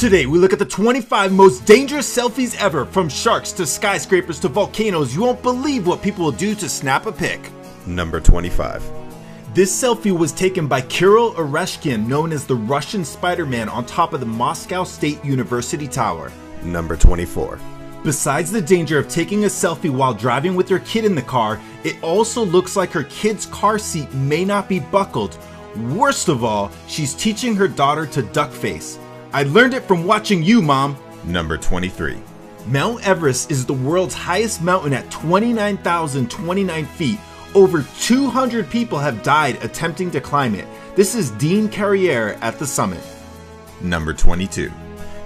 Today we look at the 25 most dangerous selfies ever. From sharks to skyscrapers to volcanoes, you won't believe what people will do to snap a pic. Number 25. This selfie was taken by Kirill Oreshkin, known as the Russian Spider-Man, on top of the Moscow State University Tower. Number 24. Besides the danger of taking a selfie while driving with your kid in the car, it also looks like her kid's car seat may not be buckled. Worst of all, she's teaching her daughter to duck face. I learned it from watching you, Mom. Number 23. Mount Everest is the world's highest mountain at 29,029 feet. Over 200 people have died attempting to climb it. This is Dean Carriere at the summit. Number 22.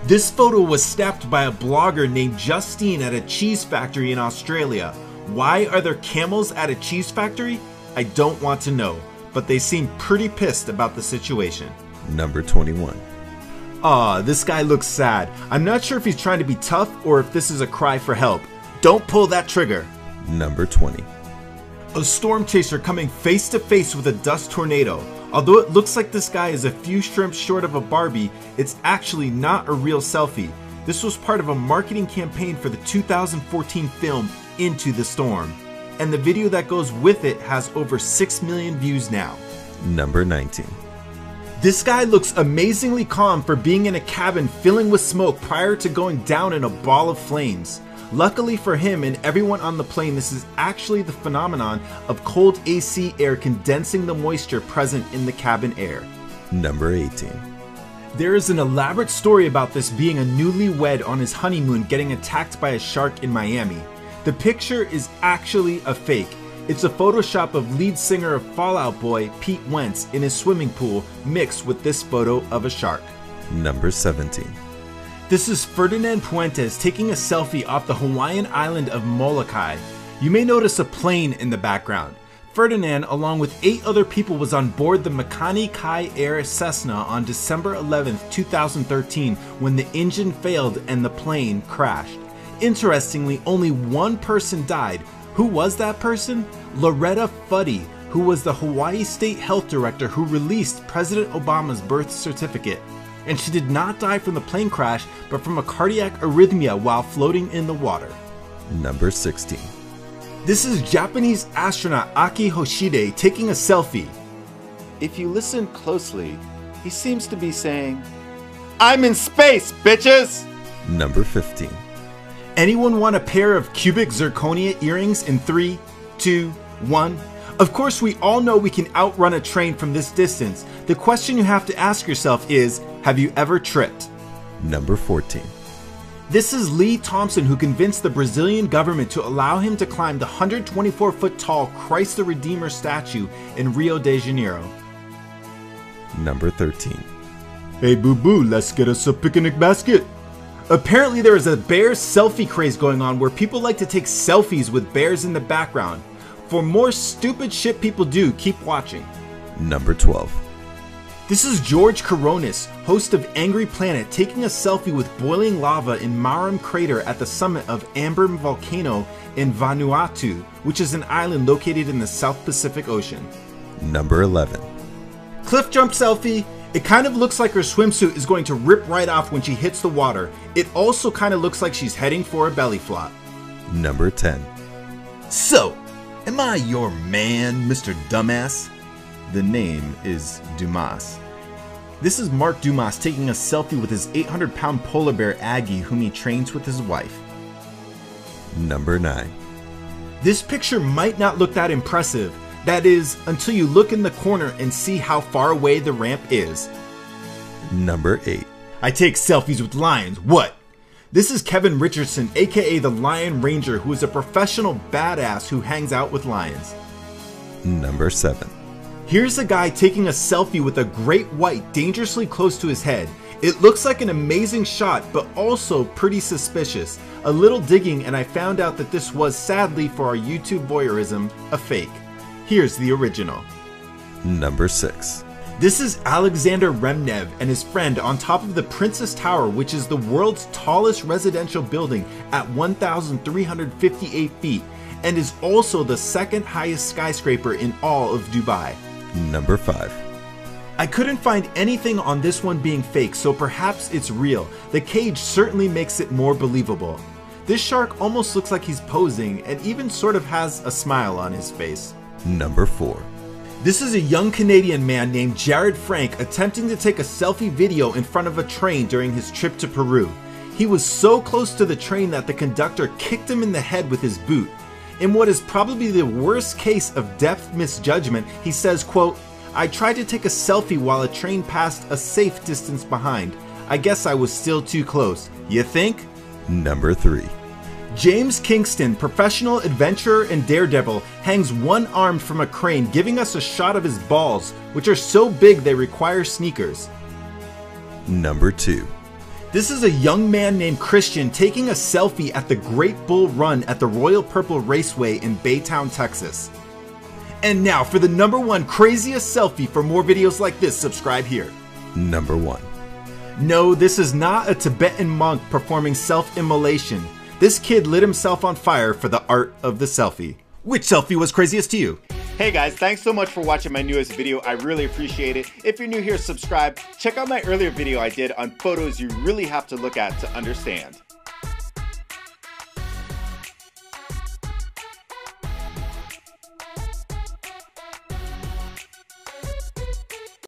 This photo was snapped by a blogger named Justine at a cheese factory in Australia. Why are there camels at a cheese factory? I don't want to know, but they seem pretty pissed about the situation. Number 21. Aw, this guy looks sad. I'm not sure if he's trying to be tough or if this is a cry for help. Don't pull that trigger. Number 20. A storm chaser coming face to face with a dust tornado. Although it looks like this guy is a few shrimps short of a Barbie, it's actually not a real selfie. This was part of a marketing campaign for the 2014 film Into the Storm. And the video that goes with it has over 6 million views now. Number 19. This guy looks amazingly calm for being in a cabin filling with smoke prior to going down in a ball of flames. Luckily for him and everyone on the plane, this is actually the phenomenon of cold AC air condensing the moisture present in the cabin air. Number 18. There is an elaborate story about this being a newlywed on his honeymoon getting attacked by a shark in Miami. The picture is actually a fake. It's a Photoshop of lead singer of Fall Out Boy, Pete Wentz, in his swimming pool mixed with this photo of a shark. Number 17. This is Ferdinand Puentes taking a selfie off the Hawaiian island of Molokai. You may notice a plane in the background. Ferdinand, along with 8 other people, was on board the Makani Kai Air Cessna on December 11, 2013 when the engine failed and the plane crashed. Interestingly, only one person died. Who was that person? Loretta Fuddy, who was the Hawaii State Health Director who released President Obama's birth certificate. And she did not die from the plane crash, but from a cardiac arrhythmia while floating in the water. Number 16. This is Japanese astronaut Aki Hoshide taking a selfie. If you listen closely, he seems to be saying, "I'm in space, bitches!" Number 15. Anyone want a pair of cubic zirconia earrings in 3, 2, 1? Of course, we all know we can outrun a train from this distance. The question you have to ask yourself is, have you ever tripped? Number 14. This is Lee Thompson, who convinced the Brazilian government to allow him to climb the 124-foot tall Christ the Redeemer statue in Rio de Janeiro. Number 13. Hey boo boo, let's get us a picnic basket. Apparently there is a bear selfie craze going on where people like to take selfies with bears in the background. For more stupid shit people do, keep watching. Number 12. This is George Coronis, host of Angry Planet, taking a selfie with boiling lava in Maram Crater at the summit of Amber Volcano in Vanuatu, which is an island located in the South Pacific Ocean. Number 11. Cliff jump selfie. It kind of looks like her swimsuit is going to rip right off when she hits the water. It also kind of looks like she's heading for a belly flop. Number 10. So, am I your man, Mr. Dumbass? The name is Dumas. This is Mark Dumas taking a selfie with his 800-pound polar bear Aggie, whom he trains with his wife. Number 9. This picture might not look that impressive. That is, until you look in the corner and see how far away the ramp is. Number 8. I take selfies with lions, what? This is Kevin Richardson, aka the Lion Ranger, who is a professional badass who hangs out with lions. Number 7. Here's a guy taking a selfie with a great white dangerously close to his head. It looks like an amazing shot, but also pretty suspicious. A little digging and I found out that this was, sadly for our YouTube voyeurism, a fake. Here's the original. Number 6. This is Alexander Remnev and his friend on top of the Princess Tower, which is the world's tallest residential building at 1,358 feet and is also the second highest skyscraper in all of Dubai. Number 5. I couldn't find anything on this one being fake, so perhaps it's real. The cage certainly makes it more believable. This shark almost looks like he's posing and even sort of has a smile on his face. Number 4. This is a young Canadian man named Jared Frank attempting to take a selfie video in front of a train during his trip to Peru. He was so close to the train that the conductor kicked him in the head with his boot. In what is probably the worst case of depth misjudgment, he says, quote, "I tried to take a selfie while a train passed a safe distance behind. I guess I was still too close. You think?" Number 3. James Kingston, professional adventurer and daredevil, hangs one-armed from a crane, giving us a shot of his balls, which are so big they require sneakers. Number 2. This is a young man named Christian taking a selfie at the Great Bull Run at the Royal Purple Raceway in Baytown, Texas. And now for the number 1 craziest selfie. For more videos like this, subscribe here. Number 1. No, this is not a Tibetan monk performing self-immolation. This kid lit himself on fire for the art of the selfie. Which selfie was craziest to you? Hey guys, thanks so much for watching my newest video. I really appreciate it. If you're new here, subscribe. Check out my earlier video I did on photos you really have to look at to understand.